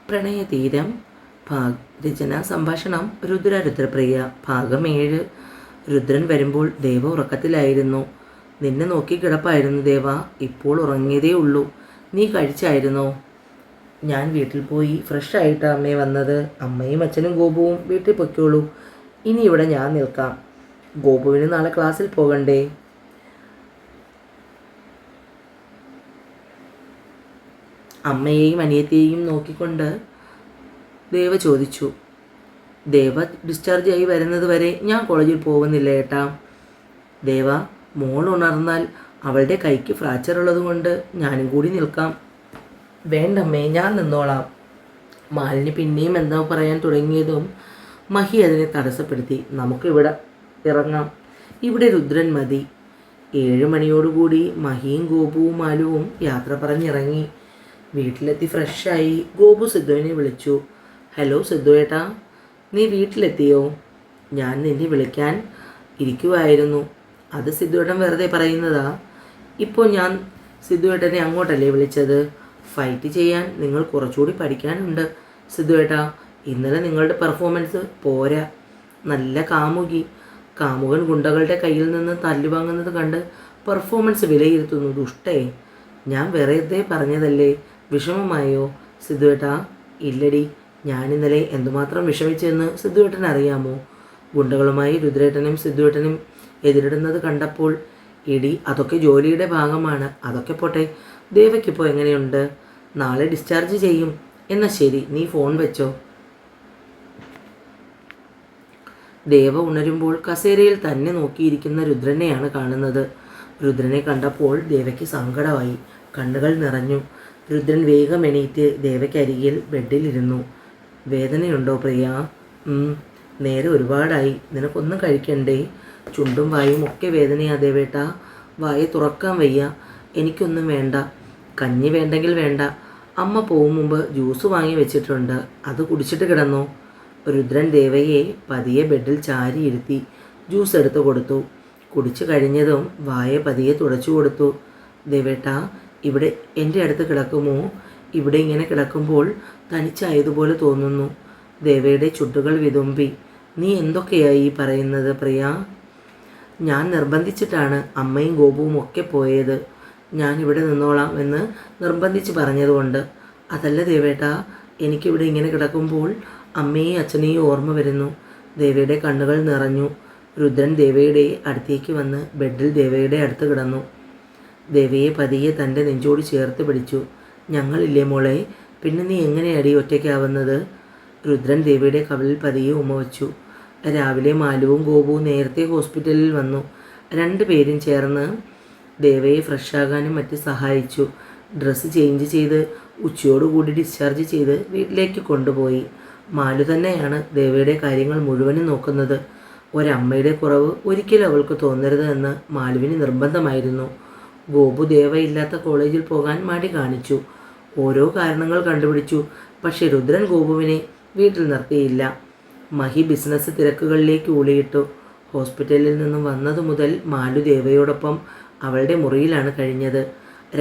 പ്രണയതീരം രചന സംഭാഷണം രുദ്രപ്രിയ ഭാഗം 7. രുദ്രൻ വരുമ്പോൾ ദേവ ഉറക്കത്തിലായിരുന്നു. നിന്നെ നോക്കി കിടപ്പായിരുന്നു ദേവ. ഇപ്പോൾ ഉറങ്ങിയതേ ഉള്ളൂ. നീ കഴിച്ചായിരുന്നോ? ഞാൻ വീട്ടിൽ പോയി ഫ്രഷ് ആയിട്ടാണ് അമ്മേ വന്നത്. അമ്മയും അച്ഛനും ഗോപുവും വീട്ടിൽ പൊയ്ക്കോളൂ. ഇനി ഇവിടെ ഞാൻ നിൽക്കാം. ഗോപുവിന് നാളെ ക്ലാസ്സിൽ പോകണ്ടേ? അമ്മയെയും അനിയത്തെയും നോക്കിക്കൊണ്ട് ദേവ ചോദിച്ചു. ദേവ ഡിസ്ചാർജ് ആയി വരുന്നത് വരെ ഞാൻ കോളേജിൽ പോകുന്നില്ല ഏട്ടാ. ദേവ, മോൾ ഉണർന്നാൽ അവളുടെ കൈക്ക് ഫ്രാക്ചർ ഉള്ളത് കൊണ്ട് ഞാനും കൂടി നിൽക്കാം. വേണ്ടമ്മേ, ഞാൻ നിന്നോളാം. മാലിനി പിന്നെയും എന്താ പറയാൻ തുടങ്ങിയതും മഹി അതിനെ തടസ്സപ്പെടുത്തി. നമുക്കിവിടെ ഇറങ്ങാം. ഇവിടെ രുദ്രൻ മതി. 7 മണിയോടുകൂടി മഹിയും ഗോപുവും മാലുവും യാത്ര പറഞ്ഞിറങ്ങി. വീട്ടിലെത്തി ഫ്രഷായി ഗോപു സിദ്ധുവിനെ വിളിച്ചു. ഹലോ സിദ്ധു ഏട്ടാ, നീ വീട്ടിലെത്തിയോ? ഞാൻ നിന്നെ വിളിക്കാൻ ഇരിക്കുമായിരുന്നു. അത് സിദ്ധുവേട്ടൻ വെറുതെ പറയുന്നതാ. ഇപ്പോൾ ഞാൻ സിദ്ധുവേട്ടനെ അങ്ങോട്ടല്ലേ വിളിച്ചത്. ഫൈറ്റ് ചെയ്യാൻ നിങ്ങൾ കുറച്ചുകൂടി പഠിക്കാനുണ്ട് സിദ്ധുവേട്ടാ. ഇന്നലെ നിങ്ങളുടെ പെർഫോമൻസ് പോരാ. നല്ല കാമുകി. കാമുകൻ ഗുണ്ടകളുടെ കയ്യിൽ നിന്ന് തല്ലുവാങ്ങുന്നത് കണ്ട് പെർഫോമൻസ് വിലയിരുത്തുന്നു. ദുഷ്ടേ, ഞാൻ വെറുതെ പറഞ്ഞതല്ലേ. വിഷമമായോ സിദ്ധുവേട്ടാ? ഇല്ലടി, ഞാൻ ഇന്നലെ എന്തുമാത്രം വിഷമിച്ചെന്ന് സിദ്ധുവേട്ടന് അറിയാമോ? ഗുണ്ടകളുമായി രുദ്രേട്ടനും സിദ്ധുവേട്ടനും എതിരിടുന്നത് കണ്ടപ്പോൾ. എടി, അതൊക്കെ ജോലിയുടെ ഭാഗമാണ്. അതൊക്കെ പോട്ടെ. ദേവയ്ക്കിപ്പോൾ എങ്ങനെയുണ്ട്? നാളെ ഡിസ്ചാർജ് ചെയ്യും. എന്നാൽ ശരി, നീ ഫോൺ വെച്ചോ. ദേവ ഉണരുമ്പോൾ കസേരയിൽ തന്നെ നോക്കിയിരിക്കുന്ന രുദ്രനെയാണ് കാണുന്നത്. രുദ്രനെ കണ്ടപ്പോൾ ദേവയ്ക്ക് സങ്കടമായി. കണ്ണുകൾ നിറഞ്ഞു. രുദ്രൻ വേഗം എണീറ്റ് ദേവയ്ക്കരികിൽ ബെഡിലിരുന്നു. വേദനയുണ്ടോ പ്രിയ? നേരെ ഒരുപാടായി. നിനക്കൊന്നും കഴിക്കണ്ടേ? ചുണ്ടും വായും ഒക്കെ വേദനയാ ദേവേട്ടാ. വായ തുറക്കാൻ വയ്യ. എനിക്കൊന്നും വേണ്ട. കഞ്ഞി വേണ്ടെങ്കിൽ വേണ്ട. അമ്മ പോകും മുമ്പ് ജ്യൂസ് വാങ്ങി വെച്ചിട്ടുണ്ട്. അത് കുടിച്ചിട്ട് കിടന്നോ. രുദ്രൻ ദേവയെ പതിയെ ബെഡിൽ ചാരിയിരുത്തി ജ്യൂസ് എടുത്തു കൊടുത്തു. കുടിച്ചു കഴിഞ്ഞതും വായ പതിയെ തുടച്ചു കൊടുത്തു. ദേവേട്ടാ, ഇവിടെ എൻ്റെ അടുത്ത് കിടക്കുമോ? ഇവിടെ ഇങ്ങനെ കിടക്കുമ്പോൾ തനിച്ചായതുപോലെ തോന്നുന്നു. ദേവയുടെ ചുണ്ടുകൾ വിതുമ്പി. നീ എന്തൊക്കെയായി പറയുന്നത് പ്രിയ? ഞാൻ നിർബന്ധിച്ചിട്ടാണ് അമ്മയും ഗോപുവും ഒക്കെ പോയത്. ഞാനിവിടെ നിന്നോളാം എന്ന് നിർബന്ധിച്ച് പറഞ്ഞതുകൊണ്ട്. അതല്ല ദേവേട്ടാ, എനിക്കിവിടെ ഇങ്ങനെ കിടക്കുമ്പോൾ അമ്മയെയും അച്ഛനെയും ഓർമ്മ വരുന്നു. ദേവയുടെ കണ്ണുകൾ നിറഞ്ഞു. രുദ്രൻ ദേവയുടെ അടുത്തേക്ക് വന്ന് ബെഡിൽ ദേവയുടെ അടുത്ത് കിടന്നു. ദേവയെ പതിയെ തൻ്റെ നെഞ്ചോട് ചേർത്ത് പിടിച്ചു. ഞങ്ങളില്ലേ മോളെ, പിന്നെ നീ എങ്ങനെയാടി ഒറ്റയ്ക്കാവുന്നത്? രുദ്രൻ ദേവയുടെ കവിളിൽ പതിയെ ഉമ്മ വച്ചു. രാവിലെ മാലുവും ഗോപുവും നേരത്തെ ഹോസ്പിറ്റലിൽ വന്നു. 2 പേരും ചേർന്ന് ദേവയെ ഫ്രഷാകാനും മറ്റ് സഹായിച്ചു. ഡ്രസ്സ് ചേഞ്ച് ചെയ്ത് ഉച്ചയോടുകൂടി ഡിസ്ചാർജ് ചെയ്ത് വീട്ടിലേക്ക് കൊണ്ടുപോയി. മാലു തന്നെയാണ് ദേവയുടെ കാര്യങ്ങൾ മുഴുവനും നോക്കുന്നത്. ഒരമ്മയുടെ കുറവ് ഒരിക്കലും അവൾക്ക് തോന്നരുത് എന്ന് മാലുവിന് നിർബന്ധമായിരുന്നു. ഗോപു ദേവയില്ലാത്ത കോളേജിൽ പോകാൻ മടി കാണിച്ചു. ഓരോ കാരണങ്ങൾ കണ്ടുപിടിച്ചു. പക്ഷേ രുദ്രൻ ഗോപുവിനെ വീട്ടിൽ നിർത്തിയില്ല. മഹി ബിസിനസ് തിരക്കുകളിലേക്ക് ഊളിയിട്ടു. ഹോസ്പിറ്റലിൽ നിന്നും വന്നതു മുതൽ മാലു ദേവയോടൊപ്പം അവളുടെ മുറിയിലാണ് കഴിഞ്ഞത്.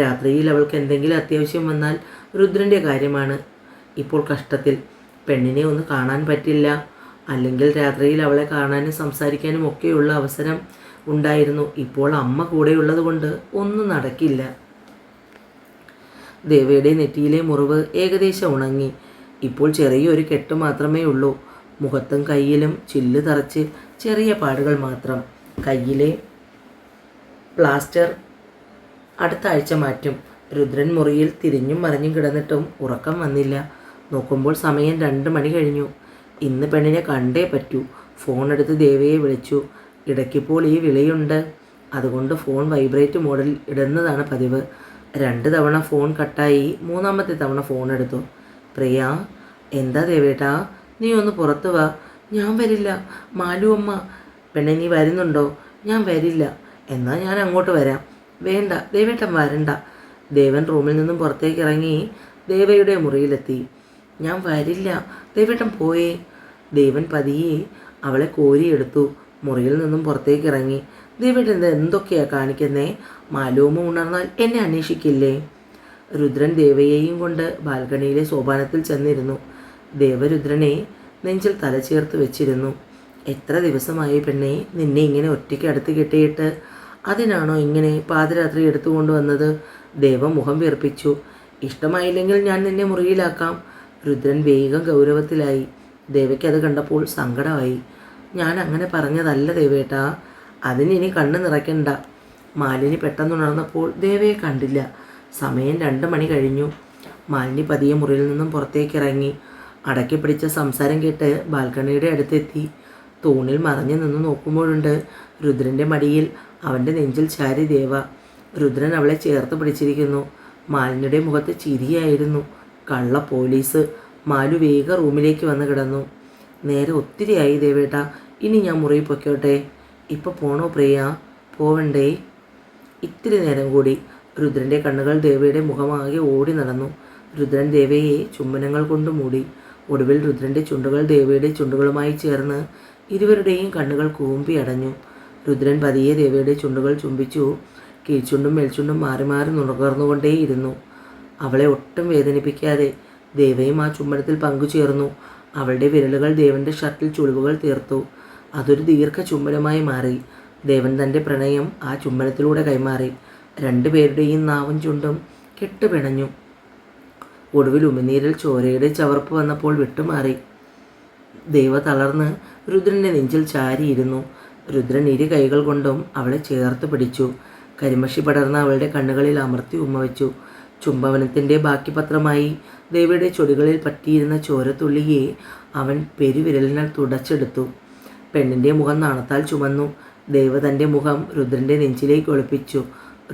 രാത്രിയിൽ അവൾക്ക് എന്തെങ്കിലും അത്യാവശ്യം വന്നാൽ രുദ്രൻ്റെ കാര്യമാണ് ഇപ്പോൾ കഷ്ടത്തിൽ. പെണ്ണിനെ ഒന്ന് കാണാൻ പറ്റില്ല. അല്ലെങ്കിൽ രാത്രിയിൽ അവളെ കാണാനും സംസാരിക്കാനും ഒക്കെയുള്ള അവസരം ഉണ്ടായിരുന്നു. ഇപ്പോൾ അമ്മ കൂടെയുള്ളത് കൊണ്ട് ഒന്നും നടക്കില്ല. ദേവയുടെ നെറ്റിയിലെ മുറിവ് ഏകദേശം ഉണങ്ങി. ഇപ്പോൾ ചെറിയൊരു കെട്ട് മാത്രമേ ഉള്ളൂ. മുഖത്തും കയ്യിലും ചില്ല് തറച്ച് ചെറിയ പാടുകൾ മാത്രം. കയ്യിലെ പ്ലാസ്റ്റർ അടുത്ത ആഴ്ച മാറ്റും. രുദ്രൻ മുറിയിൽ തിരിഞ്ഞും മറിഞ്ഞും കിടന്നിട്ടും ഉറക്കം വന്നില്ല. നോക്കുമ്പോൾ സമയം 2 മണി കഴിഞ്ഞു. ഇന്ന് പെണ്ണിനെ കണ്ടേ പറ്റൂ. ഫോൺ എടുത്ത് ദേവയെ വിളിച്ചു. ഇടയ്ക്കിപ്പോൾ ഈ വിളിയുണ്ട്. അതുകൊണ്ട് ഫോൺ വൈബ്രേറ്റ് മോഡിൽ ഇടുന്നതാണ് പതിവ്. 2 തവണ ഫോൺ കട്ടായി. 3ാമത്തെ തവണ ഫോൺ എടുത്തു. പ്രിയ, എന്താ ദേവേട്ടാ? നീ ഒന്ന് പുറത്തു വാ. ഞാൻ വരില്ല മാലു അമ്മ. പെണ്ണെ, നീ വരുന്നുണ്ടോ? ഞാൻ വരില്ല. എന്നാൽ ഞാൻ അങ്ങോട്ട് വരാം. വേണ്ട ദേവേട്ടൻ വരണ്ട. ദേവൻ റൂമിൽ നിന്നും പുറത്തേക്ക് ഇറങ്ങി ദേവയുടെ മുറിയിലെത്തി. ഞാൻ വരില്ല. ദേവേട്ടൻ പോയേ. ദേവൻ പതിയെ അവളെ കോരിയെടുത്തു. മുറിയിൽ നിന്നും പുറത്തേക്ക് ഇറങ്ങി. ദേവേട്ടൻ എന്തൊക്കെയാ കാണിക്കുന്നേ? മാലുമ്മ ഉണർന്നാൽ എന്നെ അന്വേഷിക്കില്ലേ? രുദ്രൻ ദേവയെയും കൊണ്ട് ബാൽക്കണിയിലെ സോപാനത്തിൽ ചെന്നിരുന്നു. ദേവരുദ്രനെ നെഞ്ചിൽ തലചേർത്ത് വെച്ചിരുന്നു. എത്ര ദിവസമായി പെണ്ണെ നിന്നെ ഇങ്ങനെ ഒറ്റയ്ക്ക് അടുത്ത് കെട്ടിയിട്ട്? അതിനാണോ ഇങ്ങനെ പാതിരാത്രി എടുത്തുകൊണ്ടുവന്നത്? ദേവ മുഖം വീർപ്പിച്ചു. ഇഷ്ടമായില്ലെങ്കിൽ ഞാൻ നിന്നെ മുറിയിലാക്കാം. രുദ്രൻ വേഗം ഗൗരവത്തിലായി. ദേവയ്ക്കത് കണ്ടപ്പോൾ സങ്കടമായി. ഞാൻ അങ്ങനെ പറഞ്ഞതല്ല ദേവേട്ടാ, അതിനിനി കണ്ണു നിറയ്ക്കണ്ട. മാലിനി പെട്ടെന്നുണർന്നപ്പോൾ ദേവയെ കണ്ടില്ല. സമയം 2 മണി കഴിഞ്ഞു. മാലിനി പതിയെ മുറിയിൽ നിന്നും പുറത്തേക്കിറങ്ങി. അടക്കി പിടിച്ച സംസാരം കേട്ട് ബാൽക്കണിയുടെ അടുത്തെത്തി. തൂണിൽ മറഞ്ഞു നിന്ന് നോക്കുമ്പോഴുണ്ട് രുദ്രൻ്റെ മടിയിൽ അവൻ്റെ നെഞ്ചിൽ ചാരി ദേവ. രുദ്രൻ അവളെ ചേർത്ത് പിടിച്ചിരിക്കുന്നു. മാലിനിയുടെ മുഖത്ത് ചിരിയായിരുന്നു. കള്ള പോലീസ്. മാലു വേഗം റൂമിലേക്ക് വന്ന് കിടന്നു. നേരെ ഒത്തിരിയായി ദേവേട്ടാ, ഇനി ഞാൻ മുറിയിൽ പൊയ്ക്കോട്ടെ? ഇപ്പോൾ പോണോ പ്രിയ? പോവണ്ടേ? ഇത്തിരി നേരം കൂടി. രുദ്രൻ്റെ കണ്ണുകൾ ദേവയുടെ മുഖമാകെ ഓടി നടന്നു. രുദ്രൻ ദേവയെ ചുംബനങ്ങൾ കൊണ്ട് മൂടി. ഒടുവിൽ രുദ്രൻ്റെ ചുണ്ടുകൾ ദേവയുടെ ചുണ്ടുകളുമായി ചേർന്ന് ഇരുവരുടെയും കണ്ണുകൾ കൂമ്പി അടഞ്ഞു. രുദ്രൻ പതിയെ ദേവയുടെ ചുണ്ടുകൾ ചുംബിച്ചു. കീഴ്ചുണ്ടും മേൽചുണ്ടും മാറി മാറി നുണകർന്നുകൊണ്ടേയിരുന്നു. അവളെ ഒട്ടും വേദനിപ്പിക്കാതെ ദേവയും ആ ചുംബനത്തിൽ പങ്കുചേർന്നു. അവളുടെ വിരലുകൾ ദേവൻ്റെ ഷർട്ടിൽ ചുളിവുകൾ തീർത്തു. അതൊരു ദീർഘ ചുംബനമായി മാറി. ദേവൻ തൻ്റെ പ്രണയം ആ ചുംബനത്തിലൂടെ കൈമാറി. രണ്ടുപേരുടെയും നാവും ചുണ്ടും കെട്ടുപിണഞ്ഞു. ഒടുവിൽ ഉമിനീരിൽ ചോരയുടെ ചവർപ്പ് വന്നപ്പോൾ വിട്ടുമാറി. ദേവ തളർന്ന് രുദ്രൻ്റെ നെഞ്ചിൽ ചാരിയിരുന്നു. രുദ്രൻ ഇരു കൈകൾ കൊണ്ടും അവളെ ചേർത്ത് പിടിച്ചു. കരിമഷി പടർന്ന അവളുടെ കണ്ണുകളിൽ അമർത്തി ഉമ്മവെച്ചു. ചുംബനത്തിൻ്റെ ബാക്കി പത്രമായി ദേവിയുടെ ചൊടികളിൽ പറ്റിയിരുന്ന ചോരത്തുള്ളിയെ അവൻ പെരുവിരലിനാൽ തുടച്ചെടുത്തു. പെണ്ണിൻ്റെ മുഖം നാണത്താൽ ചുമന്നു. ദേവ തൻ്റെ മുഖം രുദ്രൻ്റെ നെഞ്ചിലേക്ക് ഒളിപ്പിച്ചു.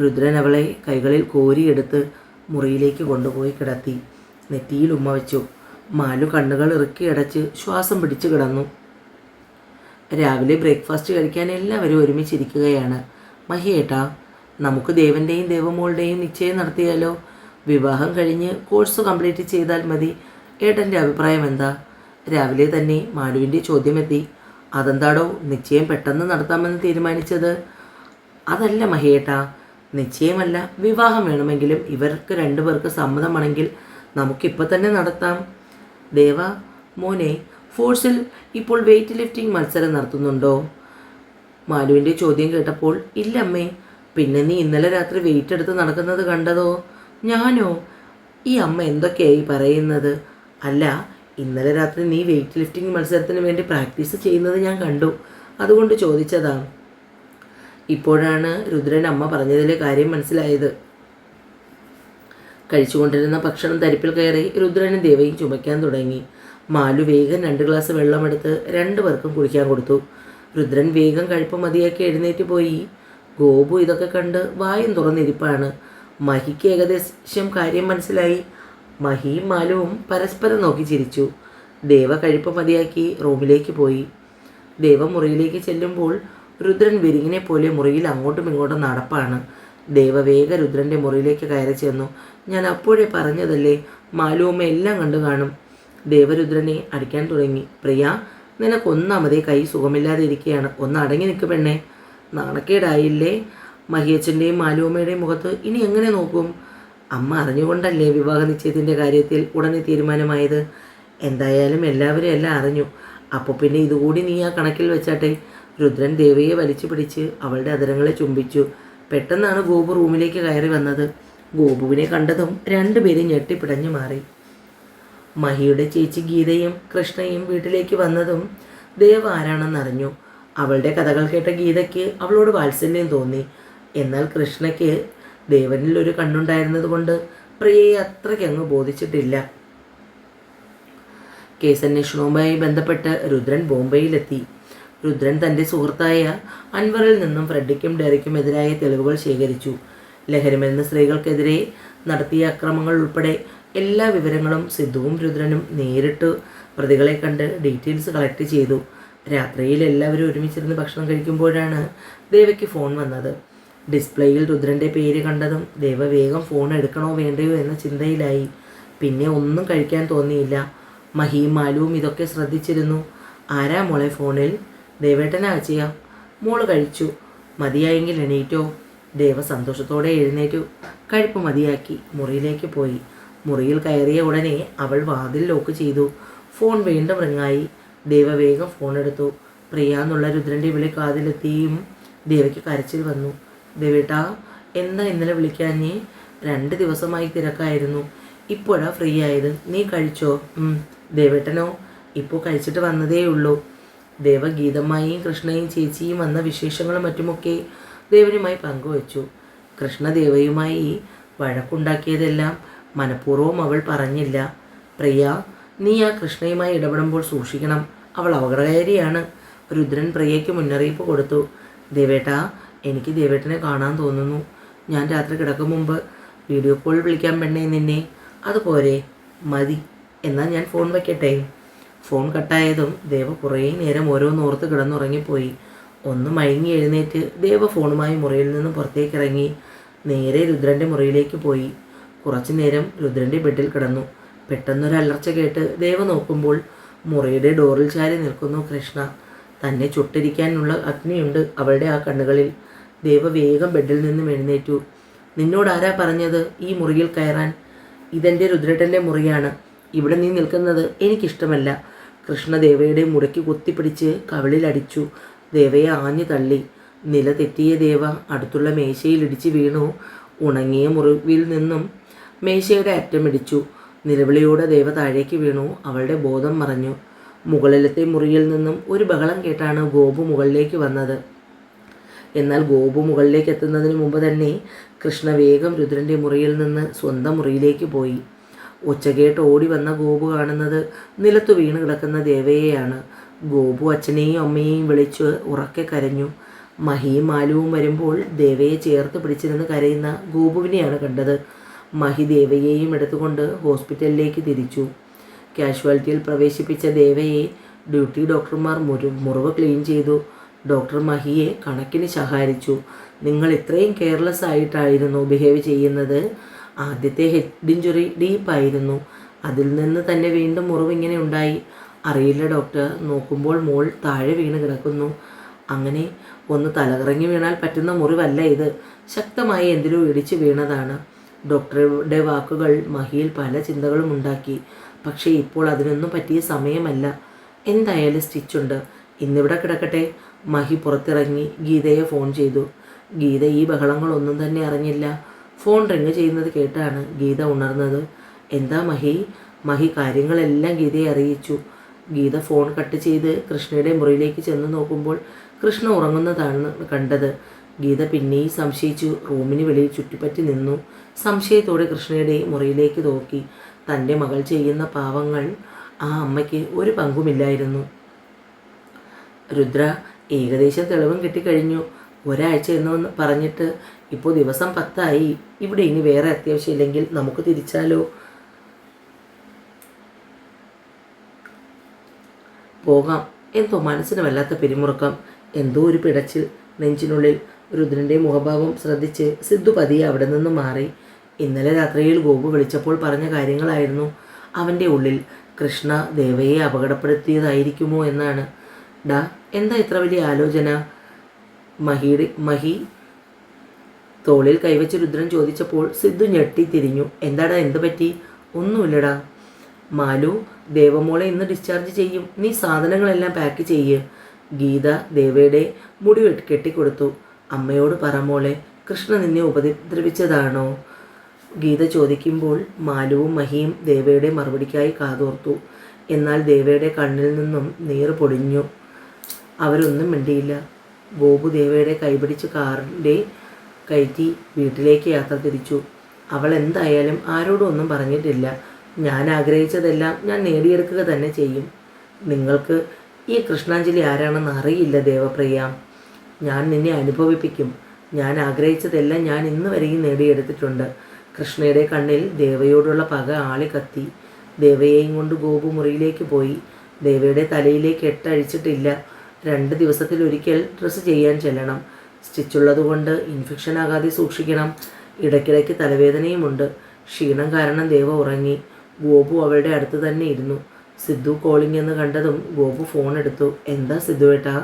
രുദ്രൻ അവളെ കൈകളിൽ കോരിയെടുത്ത് മുറിയിലേക്ക് കൊണ്ടുപോയി കിടത്തി. നെറ്റിയിൽ ഉമ്മ വെച്ചു. മാലു കണ്ണുകൾ ഇറുക്കിയടച്ച് ശ്വാസം പിടിച്ചു കിടന്നു. രാവിലെ ബ്രേക്ക്ഫാസ്റ്റ് കഴിക്കാൻ എല്ലാവരും ഒരുമിച്ചിരിക്കുകയാണ്. മഹിയേട്ടാ, നമുക്ക് ദേവൻ്റെയും ദേവമോളുടെയും നിശ്ചയം നടത്തിയാലോ? വിവാഹം കഴിഞ്ഞ് കോഴ്സ് കംപ്ലീറ്റ് ചെയ്താൽ മതി. ഏട്ടൻ്റെ അഭിപ്രായം എന്താ? രാവിലെ തന്നെ മാലുവിൻ്റെ ചോദ്യമെത്തി. അതെന്താടോ നിശ്ചയം പെട്ടെന്ന് നടത്താമെന്ന് തീരുമാനിച്ചത്? അതല്ല മഹിയേട്ടാ, നിശ്ചയമല്ല, വിവാഹം വേണമെങ്കിലും ഇവർക്ക് 2 പേർക്ക് സമ്മതമാണെങ്കിൽ നമുക്കിപ്പോൾ തന്നെ നടത്താം. ദേവ മോനെ, ഫോഴ്സിൽ ഇപ്പോൾ വെയ്റ്റ് ലിഫ്റ്റിംഗ് മത്സരം നടത്തുന്നുണ്ടോ? മാലുവിൻ്റെ ചോദ്യം കേട്ടപ്പോൾ ഇല്ലമ്മേ. പിന്നെ നീ ഇന്നലെ രാത്രി വെയിറ്റ് എടുത്ത് നടക്കുന്നത് കണ്ടതോ? ഞാനോ? ഈ അമ്മ എന്തൊക്കെയായി പറയുന്നത്? അല്ല, ഇന്നലെ രാത്രി നീ വെയ്റ്റ് ലിഫ്റ്റിംഗ് മത്സരത്തിന് വേണ്ടി പ്രാക്ടീസ് ചെയ്യുന്നത് ഞാൻ കണ്ടു. അതുകൊണ്ട് ചോദിച്ചതാണ്. ഇപ്പോഴാണ് രുദ്രൻ അമ്മ പറഞ്ഞതിലെ കാര്യം മനസ്സിലായത്. കഴിച്ചുകൊണ്ടിരുന്ന ഭക്ഷണം തരിപ്പിൽ കയറി രുദ്രനും ദേവയും ചുമയ്ക്കാൻ തുടങ്ങി. മാലു വേഗം 2 ഗ്ലാസ് വെള്ളമെടുത്ത് 2 പേർക്കും കുടിക്കാൻ കൊടുത്തു. രുദ്രൻ വേഗം കഴിപ്പ് മതിയാക്കി എഴുന്നേറ്റ് പോയി. ഗോപു ഇതൊക്കെ കണ്ട് വായും തുറന്നിരിപ്പാണ്. മഹിക്ക് ഏകദേശം കാര്യം മനസ്സിലായി. മഹിയും മാലുവും പരസ്പരം നോക്കി ചിരിച്ചു. ദേവ കഴിപ്പ് മതിയാക്കി റൂമിലേക്ക് പോയി. ദേവ മുറിയിലേക്ക് ചെല്ലുമ്പോൾ രുദ്രൻ വിരിങ്ങിനെ പോലെ മുറിയിൽ അങ്ങോട്ടും ഇങ്ങോട്ടും നടപ്പാണ്. ദേവ വേഗ രുദ്രൻ്റെ മുറിയിലേക്ക് കയറി ചെന്നു. ഞാൻ അപ്പോഴേ പറഞ്ഞതല്ലേ, മാലുവമ്മ എല്ലാം കണ്ടു കാണും. ദേവരുദ്രനെ അടിക്കാൻ തുടങ്ങി. പ്രിയ, നിനക്കൊന്നാമതേ കൈ സുഖമില്ലാതെ ഇരിക്കുകയാണ്. ഒന്ന് അടങ്ങി നിൽക്ക് പെണ്ണേ. നാണക്കേടായില്ലേ? മഹിയച്ചൻ്റെയും മാലുവമ്മയുടെയും മുഖത്ത് ഇനി എങ്ങനെ നോക്കും? അമ്മ അറിഞ്ഞുകൊണ്ടല്ലേ വിവാഹ നിശ്ചയത്തിൻ്റെ കാര്യത്തിൽ ഉടനെ തീരുമാനമായത്? എന്തായാലും എല്ലാവരും എല്ലാം അറിഞ്ഞു. അപ്പോൾ പിന്നെ ഇതുകൂടി നീ ആ കണക്കിൽ വെച്ചാട്ടെ. രുദ്രൻ ദേവയെ വലിച്ചു പിടിച്ച് അവളുടെ അധരങ്ങളെ ചുംബിച്ചു. പെട്ടെന്നാണ് ഗോപു റൂമിലേക്ക് കയറി വന്നത്. ഗോപുവിനെ കണ്ടതും 2 പേരും ഞെട്ടിപ്പിടഞ്ഞു മാറി. മഹിയുടെ ചേച്ചി ഗീതയും കൃഷ്ണയും വീട്ടിലേക്ക് വന്നതും ദേവ ആരാണെന്നറിഞ്ഞു. അവളുടെ കഥകൾ കേട്ട ഗീതയ്ക്ക് അവളോട് വാത്സല്യം തോന്നി. എന്നാൽ കൃഷ്ണയ്ക്ക് ദേവനിൽ ഒരു കണ്ണുണ്ടായിരുന്നത് കൊണ്ട് പ്രിയയെ അത്രയ്ക്കങ്ങ് ബോധിച്ചിട്ടില്ല. കേസന്വേഷണവുമായി ബന്ധപ്പെട്ട് രുദ്രൻ ബോംബെയിലെത്തി. രുദ്രൻ തൻ്റെ സുഹൃത്തായ അൻവറിൽ നിന്നും ഫ്രെഡിക്കും ഡെറിക്കും എതിരായ തെളിവുകൾ ശേഖരിച്ചു. ലഹരിമരുന്ന് സ്ത്രീകൾക്കെതിരെ നടത്തിയ അക്രമങ്ങൾ ഉൾപ്പെടെ എല്ലാ വിവരങ്ങളും സിദ്ധുവും രുദ്രനും നേരിട്ട് പ്രതികളെ കണ്ട് ഡീറ്റെയിൽസ് കളക്ട് ചെയ്തു. രാത്രിയിൽ എല്ലാവരും ഒരുമിച്ചിരുന്ന് ഭക്ഷണം കഴിക്കുമ്പോഴാണ് ദേവയ്ക്ക് ഫോൺ വന്നത്. ഡിസ്പ്ലേയിൽ രുദ്രൻ്റെ പേര് കണ്ടതും ദേവ വേഗം ഫോൺ എടുക്കണോ വേണ്ടയോ എന്ന ചിന്തയിലായി. പിന്നെ ഒന്നും കഴിക്കാൻ തോന്നിയില്ല. മഹിയും മാലുവും ഇതൊക്കെ ശ്രദ്ധിച്ചിരുന്നു. ആരാ മോളെ ഫോണിൽ? ദേവേട്ടനാ ചെയ്യാം. മോള് കഴിച്ചു. മതിയായെങ്കിൽ എണീറ്റോ. ദേവ സന്തോഷത്തോടെ എഴുന്നേറ്റു. കഴിപ്പ് മതിയാക്കി മുറിയിലേക്ക് പോയി. മുറിയിൽ കയറിയ ഉടനെ അവൾ വാതിൽ ലോക്ക് ചെയ്തു. ഫോൺ വീണ്ടും റിങ്ങായി. ദേവ വേഗം ഫോൺ എടുത്തു. പ്രിയ എന്നുള്ള രുദ്രൻ്റെ വിളി കാതിലെത്തിയും ദേവയ്ക്ക് കരച്ചിൽ വന്നു. ദേവേട്ടാ, എന്താ ഇന്നലെ വിളിക്കാഞ്ഞേ? 2 ദിവസമായി തിരക്കായിരുന്നു. ഇപ്പോഴാ ഫ്രീ ആയത്. നീ കഴിച്ചോ? ദേവേട്ടനോ? ഇപ്പോൾ കഴിച്ചിട്ട് വന്നതേ ഉള്ളൂ. ദേവ ഗീതമ്മയും കൃഷ്ണയും ചേച്ചിയും വന്ന വിശേഷങ്ങളും മറ്റുമൊക്കെ ദേവനുമായി പങ്കുവച്ചു. കൃഷ്ണ ദേവയുമായി വഴക്കുണ്ടാക്കിയതെല്ലാം മനഃപൂർവ്വം അവൾ പറഞ്ഞില്ല. പ്രിയ, നീ ആ കൃഷ്ണയുമായി ഇടപെടുമ്പോൾ സൂക്ഷിക്കണം. അവൾ അപകടകാരിയാണ്. രുദ്രൻ പ്രിയയ്ക്ക് മുന്നറിയിപ്പ് കൊടുത്തു. ദേവേട്ടാ, എനിക്ക് ദേവേട്ടനെ കാണാൻ തോന്നുന്നു. ഞാൻ രാത്രി കിടക്കും മുമ്പ് വീഡിയോ കോൾ വിളിക്കാൻ പെണ്ണേ നിന്നെ. അതുപോരെ? മതി. എന്നാൽ ഞാൻ ഫോൺ വയ്ക്കട്ടെ. ഫോൺ കട്ടായതും ദേവ കുറേ നേരം ഓരോന്നോർത്ത് കിടന്നുറങ്ങിപ്പോയി. ഒന്ന് മയങ്ങി എഴുന്നേറ്റ് ദേവ ഫോണുമായി മുറിയിൽ നിന്ന് പുറത്തേക്കിറങ്ങി നേരെ രുദ്രൻ്റെ മുറിയിലേക്ക് പോയി. കുറച്ചു നേരം രുദ്രൻ്റെ ബെഡിൽ കിടന്നു. പെട്ടെന്നൊരു അലർച്ച കേട്ട് ദേവ നോക്കുമ്പോൾ മുറിയുടെ ഡോറിൽ ചാരി നിൽക്കുന്നു കൃഷ്ണ. തന്നെ ചുട്ടിരിക്കാനുള്ള അഗ്നിയുണ്ട് അവളുടെ ആ കണ്ണുകളിൽ. ദേവ വേഗം ബെഡിൽ നിന്നും എഴുന്നേറ്റു. നിന്നോട് ആരാ പറഞ്ഞത് ഈ മുറിയിൽ കയറാൻ? ഇതെൻ്റെ രുദ്രേട്ടൻ്റെ മുറിയാണ്. ഇവിടെ നീ നിൽക്കുന്നത് എനിക്കിഷ്ടമല്ല. കൃഷ്ണ ദേവയുടെ മുടക്കി കുത്തിപ്പിടിച്ച് കവിളിലടിച്ചു. ദേവയെ ആഞ്ഞു തള്ളി. നില തെറ്റിയ ദേവ അടുത്തുള്ള മേശയിൽ ഇടിച്ച് വീണു. ഉണങ്ങിയ മുറിവിൽ നിന്നും മേശയുടെ അറ്റമിടിച്ചു. നിലവിളിയോടെ ദേവ താഴേക്ക് വീണു. അവളുടെ ബോധം മറഞ്ഞു. മുകളിലത്തെ മുറിയിൽ നിന്നും ഒരു ബഹളം കേട്ടാണ് ഗോപു മുകളിലേക്ക് വന്നത്. എന്നാൽ ഗോപു മുകളിലേക്ക് എത്തുന്നതിന് മുമ്പ് തന്നെ കൃഷ്ണ വേഗം രുദ്രൻ്റെ മുറിയിൽ നിന്ന് സ്വന്തം മുറിയിലേക്ക് പോയി. ഒച്ചകേട്ട് ഓടി വന്ന ഗോപു കാണുന്നത് നിലത്തു വീണ് കിടക്കുന്ന ദേവയെയാണ്. ഗോപു അച്ഛനെയും അമ്മയെയും വിളിച്ച് ഉറക്കെ കരഞ്ഞു. മഹിയും മാലുവും വരുമ്പോൾ ദേവയെ ചേർത്ത് പിടിച്ചിരുന്ന് കരയുന്ന ഗോപുവിനെയാണ് കണ്ടത്. മഹി ദേവയെയും എടുത്തുകൊണ്ട് ഹോസ്പിറ്റലിലേക്ക് തിരിച്ചു. കാഷ്വാലിറ്റിയിൽ പ്രവേശിപ്പിച്ച ദേവയെ ഡ്യൂട്ടി ഡോക്ടർമാർ മുറിവ് ക്ലീൻ ചെയ്തു. ഡോക്ടർ മഹിയെ കണക്കിന് ശകാരിച്ചു. നിങ്ങൾ ഇത്രയും കെയർലെസ് ആയിട്ടായിരുന്നു ബിഹേവ് ചെയ്യുന്നത്. ആദ്യത്തെ ഹെഡ് ഇഞ്ചുറി ഡീപ്പായിരുന്നു. അതിൽ നിന്ന് തന്നെ വീണ്ടും മുറിവ് ഇങ്ങനെ ഉണ്ടായി. അറിയില്ല ഡോക്ടർ, നോക്കുമ്പോൾ മോൾ താഴെ വീണ് കിടക്കുന്നു. അങ്ങനെ ഒന്ന് തലകറങ്ങി വീണാൽ പറ്റുന്ന മുറിവല്ല ഇത്. ശക്തമായി എന്തിലോ ഇടിച്ചു വീണതാണ്. ഡോക്ടറുടെ വാക്കുകൾ മഹിയിൽ പല ചിന്തകളും ഉണ്ടാക്കി. പക്ഷേ ഇപ്പോൾ അതിനൊന്നും പറ്റിയ സമയമല്ല. എന്തായാലും സ്റ്റിച്ചുണ്ട്, ഇന്നിവിടെ കിടക്കട്ടെ. മഹി പുറത്തിറങ്ങി ഗീതയെ ഫോൺ ചെയ്തു. ഗീത ഈ ബഹളങ്ങളൊന്നും തന്നെ അറിഞ്ഞില്ല. ഫോൺ റിങ് ചെയ്യുന്നത് കേട്ടാണ് ഗീത ഉണർന്നത്. എന്താ മഹി? മഹി കാര്യങ്ങളെല്ലാം ഗീതയെ അറിയിച്ചു. ഗീത ഫോൺ കട്ട് ചെയ്ത് കൃഷ്ണയുടെ മുറിയിലേക്ക് ചെന്ന് നോക്കുമ്പോൾ കൃഷ്ണ ഉറങ്ങുന്നതാണ് കണ്ടത്. ഗീത പിന്നെയും സംശയിച്ചു. റൂമിന് വെളിയിൽ ചുറ്റിപ്പറ്റി നിന്നു. സംശയത്തോടെ കൃഷ്ണയുടെ മുറിയിലേക്ക് നോക്കി. തൻ്റെ മകൾ ചെയ്യുന്ന പാവങ്ങൾ ആ അമ്മയ്ക്ക് ഒരു പങ്കുമില്ലായിരുന്നു. രുദ്ര, ഏകദേശം തെളിവും കിട്ടിക്കഴിഞ്ഞു. ഒരാഴ്ച എന്ന് പറഞ്ഞിട്ട് ഇപ്പോൾ ദിവസം 10 ഇവിടെ ഇനി വേറെ അത്യാവശ്യമില്ലെങ്കിൽ നമുക്ക് തിരിച്ചാലോ? പോകാം. എന്തോ മനസ്സിന് വല്ലാത്ത പിരിമുറുക്കം, എന്തോ ഒരു പിടച്ചിൽ നെഞ്ചിനുള്ളിൽ. രുദ്രൻ്റെ മുഖഭാവം ശ്രദ്ധിച്ച് സിദ്ധു പതിയെ അവിടെ നിന്നും മാറി. ഇന്നലെ രാത്രിയിൽ ഗോപു വിളിച്ചപ്പോൾ പറഞ്ഞ കാര്യങ്ങളായിരുന്നു അവൻ്റെ ഉള്ളിൽ. കൃഷ്ണ ദേവയെ അപകടപ്പെടുത്തിയതായിരിക്കുമോ എന്നാണ്. ഡാ, എന്താ ഇത്ര വലിയ ആലോചന? മഹി തോളിൽ കൈവച്ച് രുദ്രൻ ചോദിച്ചപ്പോൾ സിദ്ധു ഞെട്ടി തിരിഞ്ഞു. എന്താടാ, എന്ത് പറ്റി? ഒന്നുമില്ലടാ. മാലു, ദേവമോളെ ഇന്ന് ഡിസ്ചാർജ് ചെയ്യും. നീ സാധനങ്ങളെല്ലാം പാക്ക് ചെയ്യ്. ഗീത ദേവയുടെ മുടി കെട്ടിക്കൊടുത്തു. അമ്മയോട് പറ മോളെ, കൃഷ്ണ നിന്നെ ഉപദ്രവിച്ചതാണോ? ഗീത ചോദിക്കുമ്പോൾ മാലുവും മഹിയും ദേവയുടെ മറുപടിക്കായി കാതോർത്തു. എന്നാൽ ദേവയുടെ കണ്ണിൽ നിന്നും നീർ പൊടിഞ്ഞു. അവരൊന്നും മിണ്ടിയില്ല. ഗോപു ദേവയുടെ കൈപിടിച്ച് കാറിൻ്റെ കയറ്റി വീട്ടിലേക്ക് യാത്ര തിരിച്ചു. അവൾ എന്തായാലും ആരോടും ഒന്നും പറഞ്ഞിട്ടില്ല. ഞാൻ ആഗ്രഹിച്ചതെല്ലാം ഞാൻ നേടിയെടുക്കുക തന്നെ ചെയ്യും. നിങ്ങൾക്ക് ഈ കൃഷ്ണാഞ്ജലി ആരാണെന്ന് അറിയില്ല ദേവപ്രിയ. ഞാൻ നിന്നെ അനുഭവിപ്പിക്കും. ഞാൻ ആഗ്രഹിച്ചതെല്ലാം ഞാൻ ഇന്ന് വരെയും നേടിയെടുത്തിട്ടുണ്ട്. കൃഷ്ണയുടെ കണ്ണിൽ ദേവയോടുള്ള പക ആളിക്കത്തി. ദേവയെയും കൊണ്ട് ഗോപു മുറിയിലേക്ക് പോയി. ദേവയുടെ തലയിലേക്ക് എട്ടഴിച്ചിട്ടില്ല. 2 ദിവസത്തിലൊരിക്കൽ ഡ്രസ്സ് ചെയ്യാൻ ചെല്ലണം. സ്റ്റിച്ചുള്ളതുകൊണ്ട് ഇൻഫെക്ഷൻ ആകാതെ സൂക്ഷിക്കണം. ഇടയ്ക്കിടയ്ക്ക് തലവേദനയുമുണ്ട്. ക്ഷീണം കാരണം ദേവ ഉറങ്ങി. ഗോപു അവളുടെ അടുത്ത് തന്നെ ഇരുന്നു. സിദ്ധു കോളിംഗ് എന്ന് കണ്ടതും ഗോപു ഫോൺ എടുത്തു. എന്താ സിദ്ധുവേട്ടാ?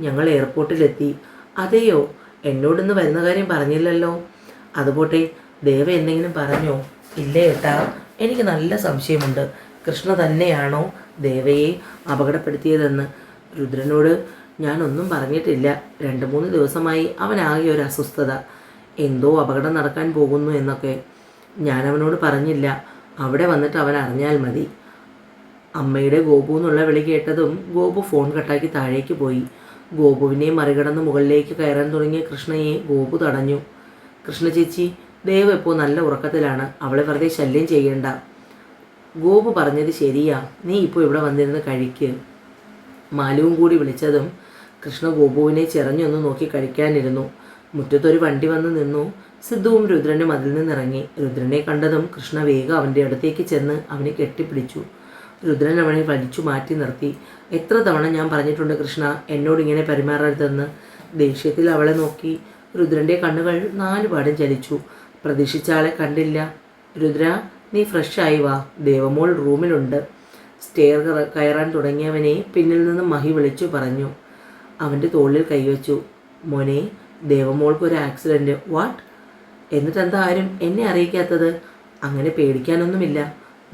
ഞങ്ങൾ എയർപോർട്ടിലെത്തി. അതെയോ? എന്നോടിന്ന് വരുന്ന കാര്യം പറഞ്ഞില്ലല്ലോ. അതുപോട്ടെ, ദേവ എന്തെങ്കിലും പറഞ്ഞോ? ഇല്ല ഏട്ടാ, എനിക്ക് നല്ല സംശയമുണ്ട്. കൃഷ്ണ തന്നെയാണോ ദേവയെ അപകടപ്പെടുത്തിയതെന്ന്. രുദ്രനോട് ഞാനൊന്നും പറഞ്ഞിട്ടില്ല. 2-3 ദിവസമായി അവനാകെ ഒരു അസ്വസ്ഥത. എന്തോ അപകടം നടക്കാൻ പോകുന്നു എന്നൊക്കെ. ഞാനവനോട് പറഞ്ഞില്ല. അവിടെ വന്നിട്ട് അവൻ അറിഞ്ഞാൽ മതി. അമ്മയുടെ ഗോപു എന്നുള്ള വിളി കേട്ടതും ഗോപു ഫോൺ കട്ടാക്കി താഴേക്ക് പോയി. ഗോപുവിനെ മറികടന്ന് മുകളിലേക്ക് കയറാൻ തുടങ്ങിയ കൃഷ്ണയെ ഗോപു തടഞ്ഞു. കൃഷ്ണ ചേച്ചി, ദേവ ഇപ്പോൾ നല്ല ഉറക്കത്തിലാണ്. അവളെ വെറുതെ ശല്യം ചെയ്യണ്ട. ഗോപു പറഞ്ഞത് ശരിയാ. നീ ഇപ്പോൾ ഇവിടെ വന്നിരുന്ന് കഴിക്ക്. മാലുവും കൂടി വിളിച്ചതും കൃഷ്ണ ഗോപുവിനെ ചെറഞ്ഞൊന്ന് നോക്കി കഴിക്കാനിരുന്നു. മുറ്റത്തൊരു വണ്ടി വന്ന് നിന്നു. സിദ്ധുവും രുദ്രനും അതിൽ നിന്നിറങ്ങി. രുദ്രനെ കണ്ടതും കൃഷ്ണ വേഗം അവൻ്റെ അടുത്തേക്ക് ചെന്ന് അവനെ കെട്ടിപ്പിടിച്ചു. രുദ്രൻ അവനെ വലിച്ചു മാറ്റി നിർത്തി. എത്ര തവണ ഞാൻ പറഞ്ഞിട്ടുണ്ട് കൃഷ്ണ, എന്നോട് ഇങ്ങനെ പെരുമാറരുതെന്ന്. ദേഷ്യത്തിൽ അവളെ നോക്കി. രുദ്രൻ്റെ കണ്ണുകൾ 4 പാടും ചലിച്ചു. പ്രതീക്ഷിച്ച ആളെ കണ്ടില്ല. രുദ്ര, നീ ഫ്രഷായി വാ, ദേവമോൾ റൂമിലുണ്ട്. സ്റ്റെയർ കയറാൻ തുടങ്ങിയവനെ പിന്നിൽ നിന്ന് മഹി വിളിച്ചു പറഞ്ഞു. അവൻ്റെ തോളിൽ കൈവച്ചു. മോനെ, ദേവമോൾക്കൊരു ആക്സിഡൻറ്റ്. വാട്ട്? എന്നിട്ടെന്താ ആരും എന്നെ അറിയിക്കാത്തത്? അങ്ങനെ പേടിക്കാനൊന്നുമില്ല.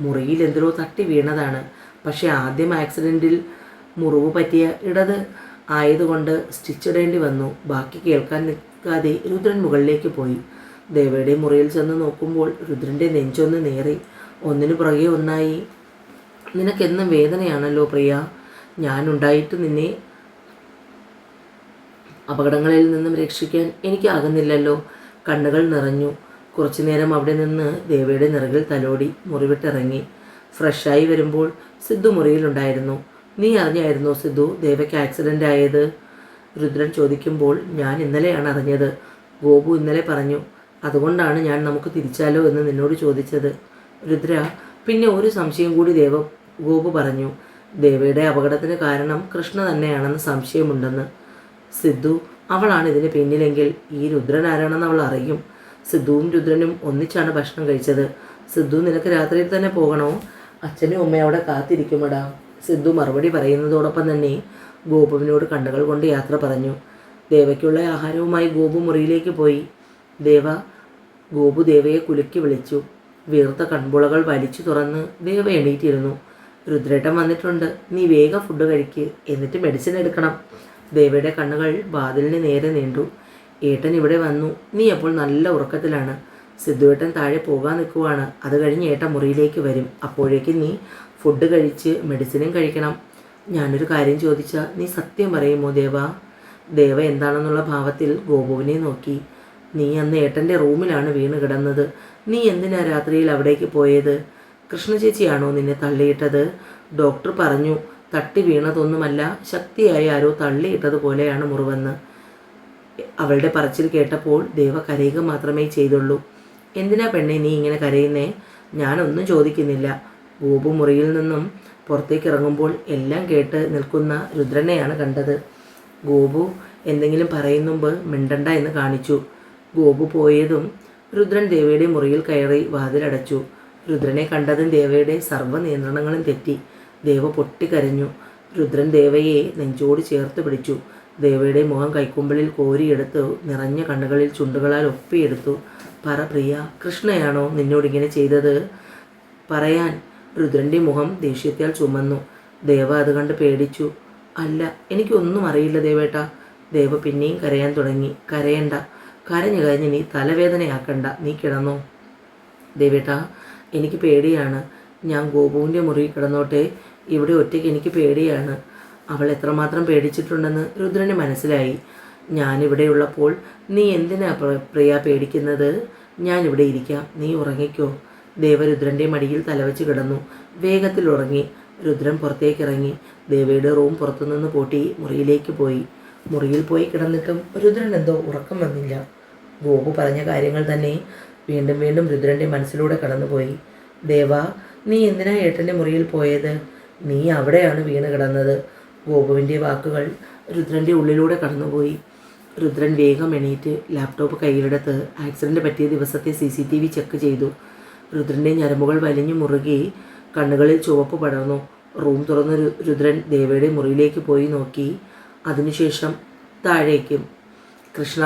മുറിയിൽ എന്തിനോ തട്ടി വീണതാണ്. പക്ഷേ ആദ്യം ആക്സിഡൻറ്റിൽ മുറിവ് പറ്റിയ ഇടത് ആയതുകൊണ്ട് സ്റ്റിച്ച് ഇടേണ്ടി വന്നു. ബാക്കി കേൾക്കാൻ നിൽക്കാതെ രുദ്രൻ മുകളിലേക്ക് പോയി. ദേവയുടെ മുറിയിൽ ചെന്ന് നോക്കുമ്പോൾ രുദ്രൻ്റെ നെഞ്ചൊന്ന് നേറി. ഒന്നിനു പുറകെ ഒന്നായി. നിനക്കെന്നും വേദനയാണല്ലോ പ്രിയ. ഞാനുണ്ടായിട്ട് നിന്നെ അപകടങ്ങളിൽ നിന്നും രക്ഷിക്കാൻ എനിക്കാകുന്നില്ലല്ലോ. കണ്ണുകൾ നിറഞ്ഞു. കുറച്ചു നേരം അവിടെ നിന്ന് ദേവയുടെ നിറകിൽ തലോടി മുറിവിട്ടിറങ്ങി. ഫ്രഷായി വരുമ്പോൾ സിദ്ധു മുറിയിലുണ്ടായിരുന്നു. നീ അറിഞ്ഞായിരുന്നോ സിദ്ധു ദേവയ്ക്ക് ആക്സിഡൻ്റ് ആയത്? രുദ്രൻ ചോദിക്കുമ്പോൾ ഞാൻ ഇന്നലെയാണ് അറിഞ്ഞത്. ഗോപു ഇന്നലെ പറഞ്ഞു. അതുകൊണ്ടാണ് ഞാൻ നമുക്ക് തിരിച്ചാലോ എന്ന് നിന്നോട് ചോദിച്ചത്. രുദ്ര, പിന്നെ ഒരു സംശയം കൂടി ഗോപു പറഞ്ഞു. ദേവയുടെ അപകടത്തിന് കാരണം കൃഷ്ണ തന്നെയാണെന്ന് സംശയമുണ്ടെന്ന്. സിദ്ധു, അവളാണ് ഇതിന് പിന്നിലെങ്കിൽ ഈ രുദ്രൻ ആരാണെന്ന് അവൾ അറിയും. സിദ്ധുവും രുദ്രനും ഒന്നിച്ചാണ് ഭക്ഷണം കഴിച്ചത്. സിദ്ധു, നിനക്ക് രാത്രിയിൽ തന്നെ പോകണോ? അച്ഛനും അമ്മയും അവിടെ കാത്തിരിക്കുമടാ. സിദ്ധു മറുപടി പറയുന്നതോടൊപ്പം തന്നെ ഗോപുവിനോട് കണ്ണുകൾ കൊണ്ട് യാത്ര പറഞ്ഞു. ദേവയ്ക്കുള്ള ആഹാരവുമായി ഗോപു മുറിയിലേക്ക് പോയി. ഗോപു ദേവയെ കുലുക്കി വിളിച്ചു. വീർത്ത കൺപുളകൾ വലിച്ചു തുറന്ന് ദേവ എണീറ്റിരുന്നു. രുദ്രേട്ടൻ വന്നിട്ടുണ്ട്. നീ വേഗം ഫുഡ് കഴിക്ക്, എന്നിട്ട് മെഡിസിൻ എടുക്കണം. ദേവയുടെ കണ്ണുകൾ വാതിലിന് നേരെ നീണ്ടു. ഏട്ടൻ ഇവിടെ വന്നു. നീ അപ്പോൾ നല്ല ഉറക്കത്തിലാണ്. സിദ്ധുവേട്ടൻ താഴെ പോകാൻ നിൽക്കുവാണ്. അത് കഴിഞ്ഞ് ഏട്ടൻ മുറിയിലേക്ക് വരും. അപ്പോഴേക്കും നീ ഫുഡ് കഴിച്ച് മെഡിസിനും കഴിക്കണം. ഞാനൊരു കാര്യം ചോദിച്ചാൽ നീ സത്യം പറയുമോ ദേവ? ദേവ എന്താണെന്നുള്ള ഭാവത്തിൽ ഗോപുവിനെ നോക്കി. നീ അന്ന് ഏട്ടൻ്റെ റൂമിലാണ് വീണ് കിടന്നത്. നീ എന്തിനാ രാത്രിയിൽ അവിടേക്ക് പോയത്? കൃഷ്ണ ചേച്ചിയാണോ നിന്നെ തള്ളിയിട്ടത്? ഡോക്ടർ പറഞ്ഞു തട്ടി വീണതൊന്നുമല്ല, ശക്തിയായി ആരോ തള്ളിയിട്ടതുപോലെയാണ് മുറിവെന്ന്. അവളുടെ പറച്ചിൽ കേട്ടപ്പോൾ ദേവ കരയുക മാത്രമേ ചെയ്തുള്ളൂ. എന്തിനാ പെണ്ണെ നീ ഇങ്ങനെ കരയുന്നേ? ഞാനൊന്നും ചോദിക്കുന്നില്ല. ഗോപു മുറിയിൽ നിന്നും പുറത്തേക്ക് ഇറങ്ങുമ്പോൾ എല്ലാം കേട്ട് നിൽക്കുന്ന രുദ്രനെയാണ് കണ്ടത്. ഗോപു എന്തെങ്കിലും പറയുന്നുമ്പ് മിണ്ടണ്ട എന്ന് കാണിച്ചു. ഗോപു പോയതും രുദ്രൻ ദേവയുടെ മുറിയിൽ കയറി വാതിലടച്ചു. രുദ്രനെ കണ്ടതും ദേവയുടെ സർവ്വ നിയന്ത്രണങ്ങളും തെറ്റി. ദേവ പൊട്ടിക്കരഞ്ഞു. രുദ്രൻ ദേവയെ നെഞ്ചോട് ചേർത്ത് പിടിച്ചു. ദേവയുടെ മുഖം കൈക്കുമ്പിളിൽ കോരിയെടുത്തു. നിറഞ്ഞ കണ്ണുകളിൽ ചുണ്ടുകളാൽ ഒപ്പിയെടുത്തു. പറ പ്രിയ, കൃഷ്ണയാണോ നിന്നോടിങ്ങനെ ചെയ്തത്? പറയാൻ. രുദ്രൻ്റെ മുഖം ദേഷ്യത്താൽ ചുമന്നു. ദേവ അത് കണ്ട് പേടിച്ചു. അല്ല, എനിക്കൊന്നും അറിയില്ല ദേവേട്ട. ദേവ പിന്നെയും കരയാൻ തുടങ്ങി. കരയണ്ട, കരഞ്ഞു കരഞ്ഞ് നീ തലവേദനയാക്കണ്ട, നീ കിടന്നോ. ദേവേട്ട, എനിക്ക് പേടിയാണ്. ഞാൻ ഗോപുവിൻ്റെ മുറിയിൽ കിടന്നോട്ടെ. ഇവിടെ ഒറ്റയ്ക്ക് എനിക്ക് പേടിയാണ്. അവൾ എത്രമാത്രം പേടിച്ചിട്ടുണ്ടെന്ന് രുദ്രന് മനസ്സിലായി. ഞാനിവിടെയുള്ളപ്പോൾ നീ എന്തിനാ പ്രിയ പേടിക്കുന്നത്? ഞാനിവിടെ ഇരിക്കാം, നീ ഉറങ്ങിക്കോ. ദേവരുദ്രൻ്റെ മടിയിൽ തലവെച്ച് കിടന്നു. വേഗത്തിൽ ഉറങ്ങി. രുദ്രൻ പുറത്തേക്കിറങ്ങി. ദേവയുടെ റൂം പുറത്തുനിന്ന് പൂട്ടി മുറിയിലേക്ക് പോയി. മുറിയിൽ പോയി കിടന്നിട്ടും രുദ്രൻ എന്തോ ഉറക്കം വന്നില്ല. ഗോപു പറഞ്ഞ കാര്യങ്ങൾ തന്നെ വീണ്ടും വീണ്ടും രുദ്രൻ്റെ മനസ്സിലൂടെ കടന്നുപോയി. ദേവ, നീ എന്തിനാ ഏട്ടൻ്റെ മുറിയിൽ പോയത്? നീ അവിടെയാണ് വീണ് കിടന്നത്. ഗോപുവിൻ്റെ വാക്കുകൾ രുദ്രൻ്റെ ഉള്ളിലൂടെ കടന്നുപോയി. രുദ്രൻ വേഗം എണീറ്റ് ലാപ്ടോപ്പ് കയ്യിലെടുത്ത് ആക്സിഡൻറ്റ് പറ്റിയ ദിവസത്തെ CCTV ചെക്ക് ചെയ്തു. രുദ്രൻ്റെ ഞരമ്പുകൾ വലിഞ്ഞു മുറുകി. കണ്ണുകളിൽ ചുവപ്പ് പടർന്നു. റൂം തുറന്ന് രുദ്രൻ ദേവയുടെ മുറിയിലേക്ക് പോയി നോക്കി. അതിനുശേഷം താഴേക്കും. കൃഷ്ണ,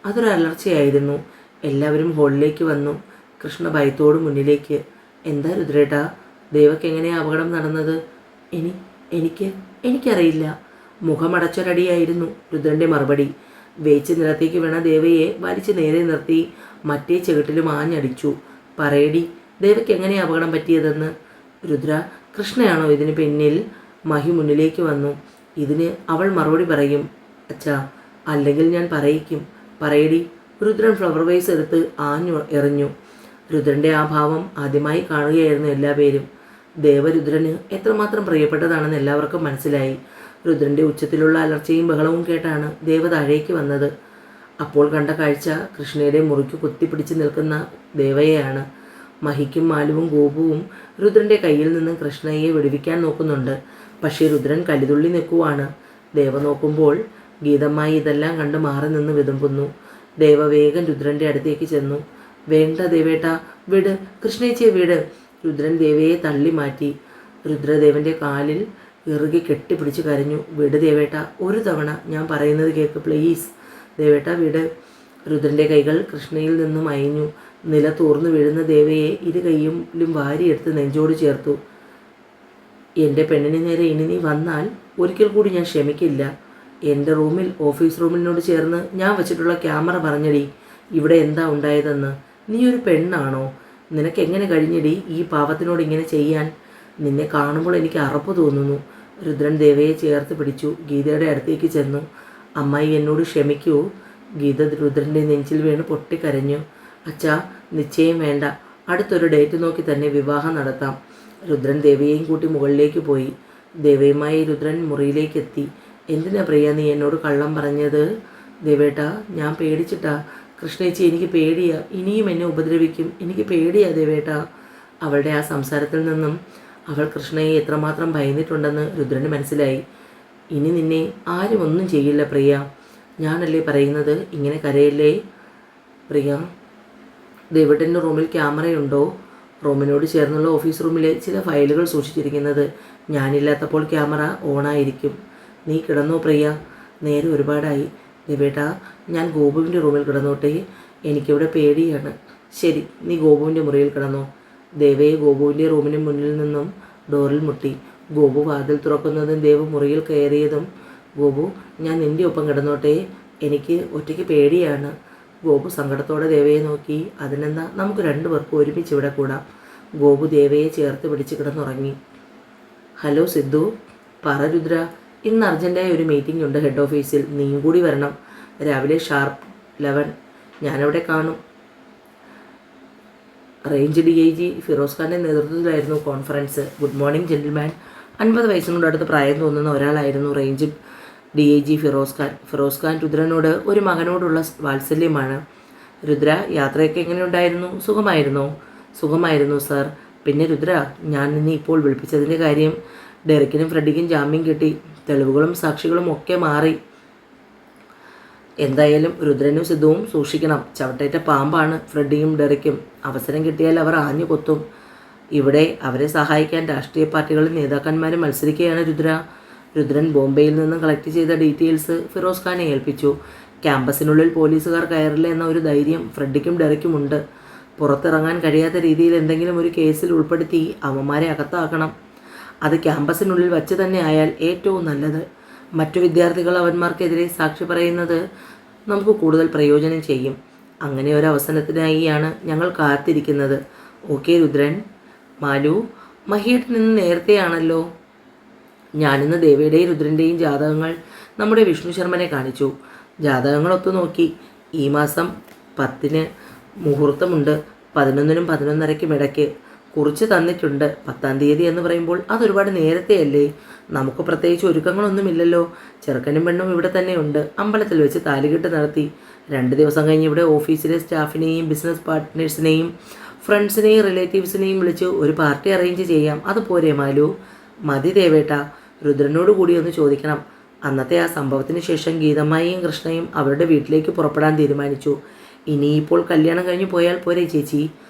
അതൊരു അലർച്ചയായിരുന്നു. എല്ലാവരും ഹോളിലേക്ക് വന്നു. കൃഷ്ണ ഭയത്തോട് മുന്നിലേക്ക്. എന്താ രുദ്രേട്ടാ, ദേവയ്ക്ക് എങ്ങനെയാ അപകടം നടന്നത്? എനി എനിക്ക് എനിക്കറിയില്ല. മുഖമടച്ചൊരടിയായിരുന്നു രുദ്രൻ്റെ മറുപടി. വേച്ച് നിലത്തേക്ക് വീണ ദേവയെ വലിച്ചു നേരെ നിർത്തി മറ്റേ ചെകിട്ടിലും ആഞ്ഞടിച്ചു. പറയടി, ദേവയ്ക്ക് എങ്ങനെയാ അപകടം പറ്റിയതെന്ന്. രുദ്ര, കൃഷ്ണയാണോ ഇതിന് പിന്നിൽ? മഹി മുന്നിലേക്ക് വന്നു. ഇതിന് അവൾ മറുപടി പറയും അച്ഛാ, അല്ലെങ്കിൽ ഞാൻ പറയിക്കും. പറയടി. രുദ്രൻ ഫ്ലവർ വൈസ് എടുത്ത് ആഞ്ഞു എറിഞ്ഞു. രുദ്രൻ്റെ ആ ഭാവം ആദ്യമായി കാണുകയായിരുന്നു എല്ലാവരും. ദേവരുദ്രന് എത്രമാത്രം പ്രിയപ്പെട്ടതാണെന്ന് എല്ലാവർക്കും മനസ്സിലായി. രുദ്രൻ്റെ ഉച്ചത്തിലുള്ള അലർച്ചയും ബഹളവും കേട്ടാണ് ദേവ താഴേക്ക് വന്നത്. അപ്പോൾ കണ്ട കാഴ്ച കൃഷ്ണയുടെ മുറിക്ക് കുത്തിപ്പിടിച്ച് നിൽക്കുന്ന ദേവയെയാണ്. മഹിക്കും മാലുവും ഗോപുവും രുദ്രൻ്റെ കയ്യിൽ നിന്നും കൃഷ്ണയെ വിടുവിക്കാൻ നോക്കുന്നുണ്ട്. പക്ഷേ രുദ്രൻ കലിതുള്ളി നിൽക്കുവാണ്. ദേവ നോക്കുമ്പോൾ ഗീതമായി ഇതെല്ലാം കണ്ട് മാറി നിന്ന് വിതുമ്പുന്നു. ദേവ വേഗം രുദ്രൻ്റെ അടുത്തേക്ക് ചെന്നു. വേണ്ട ദേവേട്ട, വിട്, കൃഷ്ണേച്ചിയെ വിട്. രുദ്രൻ ദേവയെ തള്ളി മാറ്റി. രുദ്രദേവൻ്റെ കാലിൽ ഇറുകി കെട്ടിപ്പിടിച്ച് കരഞ്ഞു. വിട് ദേവേട്ട, ഒരു തവണ ഞാൻ പറയുന്നത് കേൾക്ക് പ്ലീസ്. ദേവേട്ട വിട്. രുദ്രൻ്റെ കൈകൾ കൃഷ്ണയിൽ നിന്നും അയഞ്ഞു. നില തൂർന്നു വീഴുന്ന ദേവയെ ഇരു കൈയിലും വാരിയെടുത്ത് നെഞ്ചോട് ചേർത്തു. എൻ്റെ പെണ്ണിന് നേരെ ഇനി നീ വന്നാൽ ഒരിക്കൽ കൂടി ഞാൻ ക്ഷമിക്കില്ല. എൻ്റെ റൂമിൽ, ഓഫീസ് റൂമിനോട് ചേർന്ന് ഞാൻ വെച്ചിട്ടുള്ള ക്യാമറ പറഞ്ഞടി ഇവിടെ എന്താ ഉണ്ടായതെന്ന്. നീ ഒരു പെണ്ണാണോ? നിനക്കെങ്ങനെ കഴിഞ്ഞടി ഈ പാവത്തിനോട് ഇങ്ങനെ ചെയ്യാൻ? നിന്നെ കാണുമ്പോൾ എനിക്ക് അറപ്പ് തോന്നുന്നു. രുദ്രൻ ദേവയെ ചേർത്ത് പിടിച്ചു. ഗീതയുടെ അടുത്തേക്ക് ചെന്നു. അമ്മായി എന്നോട് ക്ഷമിക്കൂ. ഗീത രുദ്രൻ്റെ നെഞ്ചിൽ വീണ് പൊട്ടിക്കരഞ്ഞു. അച്ഛാ, നിശ്ചയം വേണ്ട, അടുത്തൊരു ഡേറ്റ് നോക്കി തന്നെ വിവാഹം നടത്താം. രുദ്രൻ ദേവയെയും കൂട്ടി മുകളിലേക്ക് പോയി. ദേവയുമായി രുദ്രൻ മുറിയിലേക്ക് എത്തി. എന്തിനാ പ്രിയ നീ എന്നോട് കള്ളം പറഞ്ഞത്? ദേവേട്ടാ, ഞാൻ പേടിച്ചിട്ടാ. കൃഷ്ണേച്ചി, എനിക്ക് പേടിയാ. ഇനിയും എന്നെ ഉപദ്രവിക്കും. എനിക്ക് പേടിയാ ദേവേട്ടാ. അവളുടെ ആ സംസാരത്തിൽ നിന്നും അവൾ കൃഷ്ണയെ എത്രമാത്രം ഭയന്നിട്ടുണ്ടെന്ന് രുദ്രന് മനസ്സിലായി. ഇനി നിന്നെ ആരും ഒന്നും ചെയ്യില്ല പ്രിയ. ഞാനല്ലേ പറയുന്നത്, ഇങ്ങനെ കരയല്ലേ പ്രിയ. ദേവേട്ടൻ്റെ റൂമിൽ ക്യാമറയുണ്ടോ? റൂമിനോട് ചേർന്നുള്ള ഓഫീസ് റൂമിലെ ചില ഫയലുകൾ സൂക്ഷിച്ചിരിക്കുന്നത്. ഞാനില്ലാത്തപ്പോൾ ക്യാമറ ഓണായിരിക്കും. നീ കിടന്നോ പ്രിയ, നേരെ ഒരുപാടായി. ദേവേട്ടാ, ഞാൻ ഗോപുവിൻ്റെ റൂമിൽ കിടന്നോട്ടെ? എനിക്കിവിടെ പേടിയാണ്. ശരി, നീ ഗോപുവിൻ്റെ മുറിയിൽ കിടന്നോ. ദേവയെ ഗോപുവിൻ്റെ റൂമിന് മുന്നിൽ നിന്നും ഡോറിൽ മുട്ടി. ഗോപു വാതിൽ തുറക്കുന്നതും ദേവ് മുറിയിൽ കയറിയതും, ഗോപു, ഞാൻ നിൻ്റെ ഒപ്പം കിടന്നോട്ടെ? എനിക്ക് ഒറ്റയ്ക്ക് പേടിയാണ്. ഗോപു സങ്കടത്തോടെ ദേവയെ നോക്കി. അതിനെന്താ, നമുക്ക് രണ്ടുപേർക്കും ഒരുമിച്ച് ഇവിടെ കൂടാം. ഗോപു ദേവയെ ചേർത്ത് പിടിച്ച് കിടന്നുറങ്ങി. ഹലോ സിദ്ധു. പറ രുദ്ര. ഇന്ന് അർജൻറ്റായ ഒരു മീറ്റിംഗ് ഉണ്ട് ഹെഡ് ഓഫീസിൽ. നീയും കൂടി വരണം. രാവിലെ ഷാർപ്പ് 11 ഞാനവിടെ കാണും. റേഞ്ച് DIG ഫിറോസ് ഖാൻ്റെ നേതൃത്വത്തിലായിരുന്നു കോൺഫറൻസ്. Good morning gentleman. 50 വയസ്സിനോട് അടുത്ത് പ്രായം തോന്നുന്ന ഒരാളായിരുന്നു റേഞ്ച് DIG ഫിറോസ് ഖാൻ. ഫിറോസ് ഖാൻ രുദ്രനോട് ഒരു മകനോടുള്ള വാത്സല്യമാണ്. രുദ്ര, യാത്രയൊക്കെ എങ്ങനെയുണ്ടായിരുന്നു? സുഖമായിരുന്നോ? സുഖമായിരുന്നു സാർ. പിന്നെ രുദ്ര, ഞാൻ നിന്നെ ഇപ്പോൾ വിളിപ്പിച്ചതിൻ്റെ കാര്യം, ഡെറിക്കിനും ഫ്രെഡിക്കും ജാമ്യം കിട്ടി. തെളിവുകളും സാക്ഷികളും ഒക്കെ മാറി. എന്തായാലും രുദ്രനും സിദ്ധുവും സൂക്ഷിക്കണം. ചവിട്ടേറ്റ പാമ്പാണ് ഫ്രെഡിയും ഡെറിക്കും. അവസരം കിട്ടിയാൽ അവർ ആഞ്ഞു കൊത്തും. ഇവിടെ അവരെ സഹായിക്കാൻ രാഷ്ട്രീയ പാർട്ടികളും നേതാക്കന്മാരും മത്സരിക്കുകയാണ് രുദ്ര. രുദ്രൻ ബോംബെയിൽ നിന്നും കളക്ട് ചെയ്ത ഡീറ്റെയിൽസ് ഫിറോസ് ഖാനെ ഏൽപ്പിച്ചു. ക്യാമ്പസിനുള്ളിൽ പോലീസുകാർ കയറില്ല എന്ന ഒരു ധൈര്യം ഫ്രെഡിക്കും ഡെറിക്കുമുണ്ട്. പുറത്തിറങ്ങാൻ കഴിയാത്ത രീതിയിൽ എന്തെങ്കിലും ഒരു കേസിൽ ഉൾപ്പെടുത്തി അവന്മാരെ അകത്താക്കണം. അത് ക്യാമ്പസിനുള്ളിൽ വച്ച് തന്നെ ആയാൽ ഏറ്റവും നല്ലത്. മറ്റു വിദ്യാർത്ഥികൾ അവന്മാർക്കെതിരെ സാക്ഷി പറയുന്നത് നമുക്ക് കൂടുതൽ പ്രയോജനം ചെയ്യും. അങ്ങനെ ഒരു അവസരത്തിനായിയാണ് ഞങ്ങൾ കാത്തിരിക്കുന്നത്. ഓക്കെ രുദ്രൻ. മാലു, മഹിയേട്ടൻ ഇന്ന് നേരത്തെയാണല്ലോ. ഞാനിന്ന് ദേവയുടെയും രുദ്രൻ്റെയും ജാതകങ്ങൾ നമ്മുടെ വിഷ്ണു ശർമ്മനെ കാണിച്ചു. ജാതകങ്ങൾ ഒത്തുനോക്കി. ഈ മാസം 10-ന് മുഹൂർത്തമുണ്ട്. 11-നും 11:30-ക്കും ഇടയ്ക്ക് കുറിച്ച് തന്നിട്ടുണ്ട്. 10-ാം തീയതി എന്ന് പറയുമ്പോൾ അതൊരുപാട് നേരത്തെയല്ലേ? നമുക്ക് പ്രത്യേകിച്ച് ഒരുക്കങ്ങളൊന്നുമില്ലല്ലോ. ചെറുക്കനും പെണ്ണും ഇവിടെ തന്നെയുണ്ട്. അമ്പലത്തിൽ വെച്ച് താലികെട്ട് നടത്തി 2 ദിവസം കഴിഞ്ഞ് ഇവിടെ ഓഫീസിലെ സ്റ്റാഫിനെയും ബിസിനസ് പാർട്ട്നേഴ്സിനെയും ഫ്രണ്ട്സിനെയും റിലേറ്റീവ്സിനെയും വിളിച്ച് ഒരു പാർട്ടി അറേഞ്ച് ചെയ്യാം. അതുപോരെ മാലു? മതി ദേവേട്ട. രുദ്രനോട് കൂടി ഒന്ന് ചോദിക്കണം. അന്നത്തെ ആ സംഭവത്തിന് ശേഷം ഗീതമ്മയും കൃഷ്ണയും അവരുടെ വീട്ടിലേക്ക് പുറപ്പെടാൻ തീരുമാനിച്ചു. ഇനിയിപ്പോൾ കല്യാണം കഴിഞ്ഞ് പോയാൽ പോരെ ചേച്ചി?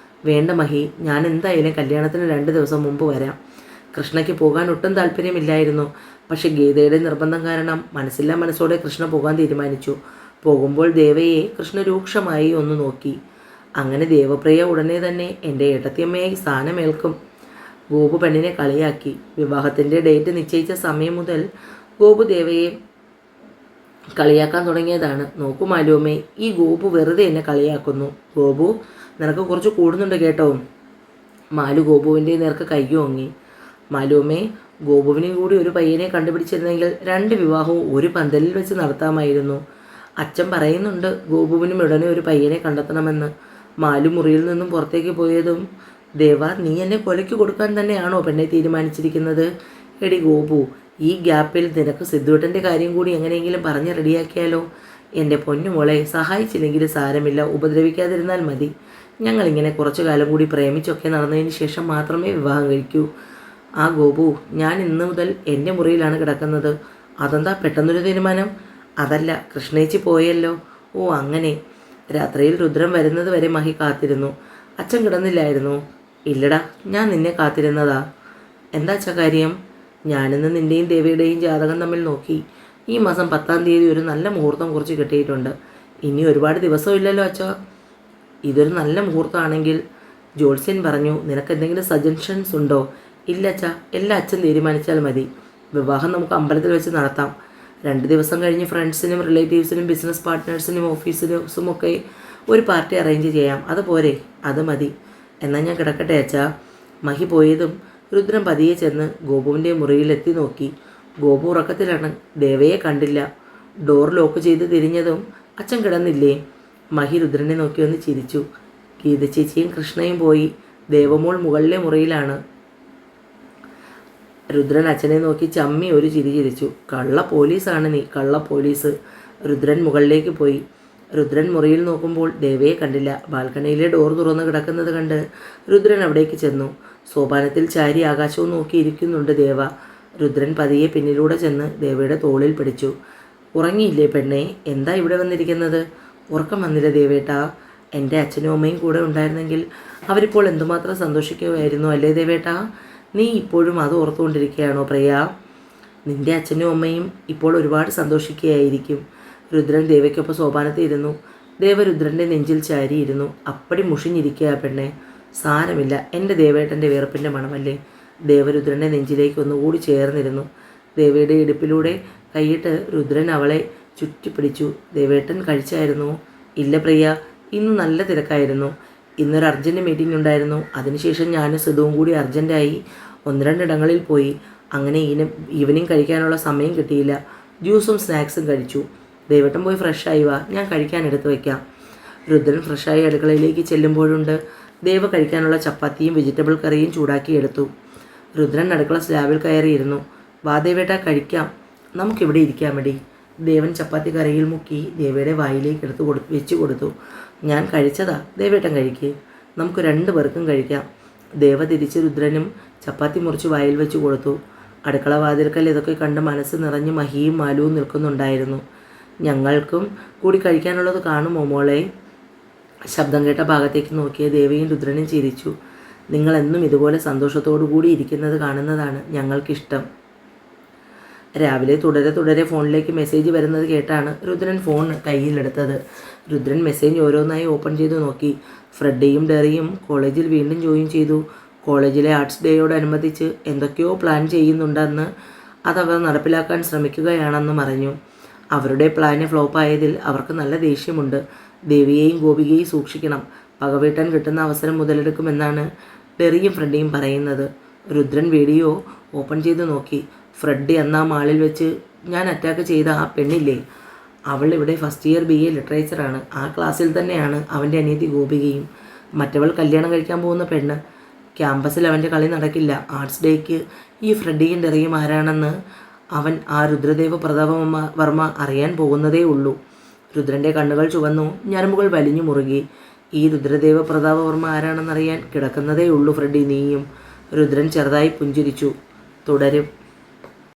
വേണ്ട മഹി, ഞാൻ എന്തായാലും കല്യാണത്തിന് 2 ദിവസം മുമ്പ് വരാം. കൃഷ്ണയ്ക്ക് പോകാൻ ഒട്ടും താല്പര്യമില്ലായിരുന്നു. പക്ഷേ ഗീതയുടെ നിർബന്ധം കാരണം മനസ്സില്ലാ മനസ്സോടെ കൃഷ്ണ പോകാൻ തീരുമാനിച്ചു. പോകുമ്പോൾ ദേവയെ കൃഷ്ണ രൂക്ഷമായി ഒന്ന് നോക്കി. അങ്ങനെ ദേവപ്രിയ ഉടനെ തന്നെ എൻ്റെ ഏട്ടത്തിയമ്മയായി സ്ഥാനമേൽക്കും. ഗോപു പെണ്ണിനെ കളിയാക്കി. വിവാഹത്തിൻ്റെ ഡേറ്റ് നിശ്ചയിച്ച സമയം മുതൽ ഗോപു ദേവയെ കളിയാക്കാൻ തുടങ്ങിയതാണ്. നോക്കൂ മാലുവമ്മേ, ഈ ഗോപു വെറുതെ എന്നെ കളിയാക്കുന്നു. ഗോപു, നിനക്ക് കുറച്ച് കൂടുന്നുണ്ട് കേട്ടോ. മാലു ഗോപുവിൻ്റെ നേർക്ക് കയ്യോങ്ങി. മാലുവമ്മേ, ഗോപുവിനും കൂടി ഒരു പയ്യനെ കണ്ടുപിടിച്ചിരുന്നെങ്കിൽ 2 വിവാഹവും ഒരു പന്തലിൽ വെച്ച് നടത്താമായിരുന്നു. അച്ഛൻ പറയുന്നുണ്ട് ഗോപുവിനും ഉടനെ ഒരു പയ്യനെ കണ്ടെത്തണമെന്ന്. മാലു മുറിയിൽ നിന്നും പുറത്തേക്ക് പോയതും, ദേവ, നീ എന്നെ കൊലയ്ക്ക് കൊടുക്കാൻ തന്നെയാണോ പെണ്ണെ തീരുമാനിച്ചിരിക്കുന്നത്? എടി ഗോപു, ഈ ഗ്യാപ്പിൽ നിനക്ക് സിദ്ധുവേട്ടൻ്റെ കാര്യം കൂടി എങ്ങനെയെങ്കിലും പറഞ്ഞ് റെഡിയാക്കിയാലോ? എൻ്റെ പൊന്നുമോളെ, സഹായിച്ചില്ലെങ്കിൽ സാരമില്ല, ഉപദ്രവിക്കാതിരുന്നാൽ മതി. ഞങ്ങളിങ്ങനെ കുറച്ചു കാലം കൂടി പ്രേമിച്ചൊക്കെ നടന്നതിന് ശേഷം മാത്രമേ വിവാഹം കഴിക്കൂ. ആ ഗോപു, ഞാൻ ഇന്ന് മുതൽ എൻ്റെ മുറിയിലാണ് കിടക്കുന്നത്. അതെന്താ പെട്ടെന്നൊരു തീരുമാനം? അതല്ല, കൃഷ്ണേച്ചി പോയല്ലോ. ഓ അങ്ങനെ. രാത്രിയിൽ രുദ്രൻ വരുന്നത് വരെ മഹി കാത്തിരുന്നു. അച്ഛൻ കിടന്നില്ലായിരുന്നു? ഇല്ലടാ, ഞാൻ നിന്നെ കാത്തിരുന്നതാ. എന്താ അച്ഛാ കാര്യം? ഞാനിന്ന് നിൻ്റെയും ദേവിയുടെയും ജാതകം തമ്മിൽ നോക്കി. ഈ മാസം 10-ാം തീയതി ഒരു നല്ല മുഹൂർത്തം കുറിച്ച് കിട്ടിയിട്ടുണ്ട്. ഇനി ഒരുപാട് ദിവസമില്ലല്ലോ അച്ഛാ. ഇതൊരു നല്ല മുഹൂർത്തമാണെങ്കിൽ ജോത്സ്യൻ പറഞ്ഞു. നിനക്ക് എന്തെങ്കിലും സജഷൻസ് ഉണ്ടോ? ഇല്ല അച്ഛാ, എല്ലാം അച്ഛൻ തീരുമാനിച്ചാൽ മതി. വിവാഹം നമുക്ക് അമ്പലത്തിൽ വെച്ച് നടത്താം. 2 ദിവസം കഴിഞ്ഞ് ഫ്രണ്ട്സിനും റിലേറ്റീവ്സിനും ബിസിനസ് പാർട്ട്നേഴ്സിനും ഓഫീസിലും ഒക്കെ ഒരു പാർട്ടി അറേഞ്ച് ചെയ്യാം. അതുപോരെ? അത് മതി. എന്നാൽ ഞാൻ കിടക്കട്ടെ അച്ഛാ. മഹി പോയതും രുദ്രൻ പതിയെ ചെന്ന് ഗോപുവിൻ്റെ മുറിയിലെത്തി നോക്കി. ഗോപു ഉറക്കത്തിലാണ്. ദേവയെ കണ്ടില്ല. ഡോർ ലോക്ക് ചെയ്ത് തിരിഞ്ഞതും, അച്ഛൻ കിടന്നില്ലേ? മഹി രുദ്രനെ നോക്കി ഒന്ന് ചിരിച്ചു. ഗീത ചേച്ചിയും കൃഷ്ണയും പോയി. ദേവമോൾ മുകളിലെ മുറിയിലാണ്. രുദ്രൻ അച്ഛനെ നോക്കി ചമ്മി ഒരു ചിരി ചിരിച്ചു. കള്ള പോലീസാണ് നീ, കള്ള പോലീസ്. രുദ്രൻ മുകളിലേക്ക് പോയി. രുദ്രൻ മുറിയിൽ നോക്കുമ്പോൾ ദേവയെ കണ്ടില്ല. ബാൽക്കണിയിലെ ഡോർ തുറന്ന് കിടക്കുന്നത് കണ്ട് രുദ്രൻ അവിടേക്ക് ചെന്നു. സോപാനത്തിൽ ചാരി ആകാശവും നോക്കിയിരിക്കുന്നുണ്ട് ദേവ. രുദ്രൻ പതിയെ പിന്നിലൂടെ ചെന്ന് ദേവയുടെ തോളിൽ പിടിച്ചു. ഉറങ്ങിയില്ലേ പെണ്ണേ? എന്താ ഇവിടെ വന്നിരിക്കുന്നത്? ഉറക്കം വന്നില്ല ദേവേട്ടാ. എൻ്റെ അച്ഛനും അമ്മയും കൂടെ ഉണ്ടായിരുന്നെങ്കിൽ അവരിപ്പോൾ എന്തുമാത്രം സന്തോഷിക്കുകയായിരുന്നു അല്ലേ ദേവേട്ടാ? നീ ഇപ്പോഴും അത് ഓർത്തുകൊണ്ടിരിക്കുകയാണോ പ്രിയ? നിൻ്റെ അച്ഛനും അമ്മയും ഇപ്പോൾ ഒരുപാട് സന്തോഷിക്കുകയായിരിക്കും. രുദ്രൻ ദേവയ്ക്കൊപ്പം സോപാനത്തിൽ ഇരുന്നു. ദേവ രുദ്രൻ്റെ നെഞ്ചിൽ ചാരിയിരുന്നു. അപ്പടി മുഷിഞ്ഞിരിക്കുക പെണ്ണെ. സാരമില്ല, എൻ്റെ ദേവേട്ടൻ്റെ വിയർപ്പിൻ്റെ മണമല്ലേ. ദേവരുദ്രൻ്റെ നെഞ്ചിലേക്ക് ഒന്നുകൂടി ചേർന്നിരുന്നു. ദേവയുടെ ഇടുപ്പിലൂടെ കൈയിട്ട് രുദ്രൻ അവളെ ചുറ്റിപ്പിടിച്ചു. ദേവേട്ടൻ കഴിച്ചായിരുന്നു? ഇല്ല പ്രിയ, ഇന്ന് നല്ല തിരക്കായിരുന്നു. ഇന്നൊരു അർജൻറ്റ് മീറ്റിംഗ് ഉണ്ടായിരുന്നു. അതിനുശേഷം ഞാനും സിധുവും കൂടി അർജൻറ്റായി 1-2 ഇടങ്ങളിൽ പോയി. അങ്ങനെ ഈവനിങ് കഴിക്കാനുള്ള സമയം കിട്ടിയില്ല. ജ്യൂസും സ്നാക്സും കഴിച്ചു. ദേവേട്ടൻ പോയി ഫ്രഷായി വാ, ഞാൻ കഴിക്കാൻ എടുത്തു വയ്ക്കാം. രുദ്രൻ ഫ്രഷായി അടുക്കളയിലേക്ക് ചെല്ലുമ്പോഴുണ്ട് ദേവ കഴിക്കാനുള്ള ചപ്പാത്തിയും വെജിറ്റബിൾ കറിയും ചൂടാക്കി എടുത്തു. രുദ്രൻ അടുക്കള സ്ലാബിൽ കയറിയിരുന്നു. വാ ദേവേട്ട, കഴിക്കാം. നമുക്കിവിടെ ഇരിക്കാമെടി. ദേവൻ ചപ്പാത്തി കറിയിൽ മുക്കി ദേവയുടെ വായിലേക്ക് എടുത്ത് വെച്ച് കൊടുത്തു. ഞാൻ കഴിച്ചതാ, ദേവേട്ടൻ കഴിക്ക്. നമുക്ക് 2 പേർക്കും കഴിക്കാം. ദേവ തിരിച്ച് രുദ്രനും ചപ്പാത്തി മുറിച്ച് വായിൽ വെച്ച് കൊടുത്തു. അടുക്കള വാതിൽക്കൽ ഇതൊക്കെ കണ്ട് മനസ്സ് നിറഞ്ഞ് മഹിയും മാലുവും നിൽക്കുന്നുണ്ടായിരുന്നു. ഞങ്ങൾക്കും കൂടി കഴിക്കാനുള്ളത് കാണുമോ മോളെ? ശബ്ദം കേട്ട ഭാഗത്തേക്ക് നോക്കിയ ദേവിയും രുദ്രനും ചിരിച്ചു. നിങ്ങളെന്നും ഇതുപോലെ സന്തോഷത്തോടു കൂടി ഇരിക്കുന്നത് കാണുന്നതാണ് ഞങ്ങൾക്കിഷ്ടം. രാവിലെ തുടരെ ഫോണിലേക്ക് മെസ്സേജ് വരുന്നത് കേട്ടാണ് രുദ്രൻ ഫോൺ കയ്യിലെടുത്തത്. രുദ്രൻ മെസ്സേജ് ഓരോന്നായി ഓപ്പൺ ചെയ്തു നോക്കി. ഫ്രെഡിയും ഡെറിയും കോളേജിൽ വീണ്ടും ജോയിൻ ചെയ്തു. കോളേജിലെ ആർട്സ് ഡേയോടനുബന്ധിച്ച് എന്തൊക്കെയോ പ്ലാൻ ചെയ്യുന്നുണ്ടെന്ന്, അതവർ നടപ്പിലാക്കാൻ ശ്രമിക്കുകയാണെന്നും അറിഞ്ഞു. അവരുടെ പ്ലാന് ഫ്ലോപ്പായതിൽ അവർക്ക് നല്ല ദേഷ്യമുണ്ട്. ദേവിയെയും ഗോപികയെയും സൂക്ഷിക്കണം. പകവീട്ടാൻ കിട്ടുന്ന അവസരം മുതലെടുക്കുമെന്നാണ് ഡെറിയും ഫ്രെഡിയും പറയുന്നത്. രുദ്രൻ വീഡിയോ ഓപ്പൺ ചെയ്ത് നോക്കി. ഫ്രെഡി അന്ന് ആ മാളിൽ വെച്ച് ഞാൻ അറ്റാക്ക് ചെയ്ത ആ പെണ്ണില്ലേ, അവൾ ഇവിടെ ഫസ്റ്റ് ഇയർ BA ലിറ്ററേച്ചറാണ്. ആ ക്ലാസ്സിൽ തന്നെയാണ് അവൻ്റെ അനിയത്തി ഗോപികയും. മറ്റവൾ കല്യാണം കഴിക്കാൻ പോകുന്ന പെണ്ണ്. ക്യാമ്പസിൽ അവൻ്റെ കളി നടക്കില്ല. ആർട്സ് ഡേക്ക് ഈ ഫ്രെഡിയും ഡെറിയും ആരാണെന്ന് അവൻ ആ രുദ്രദേവ പ്രതാപവർമ്മ അറിയാൻ പോകുന്നതേ ഉള്ളൂ. രുദ്രൻ്റെ കണ്ണുകൾ ചുവന്നു, ഞരമ്പുകൾ വലിഞ്ഞു മുറുകി. ഈ രുദ്രദേവ പ്രതാപവർമ്മ ആരാണെന്നറിയാൻ കിടക്കുന്നതേ ഉള്ളൂ ഫ്രെഡി നീയും. രുദ്രൻ ചെറുതായി പുഞ്ചിരിച്ചു. തുടരും.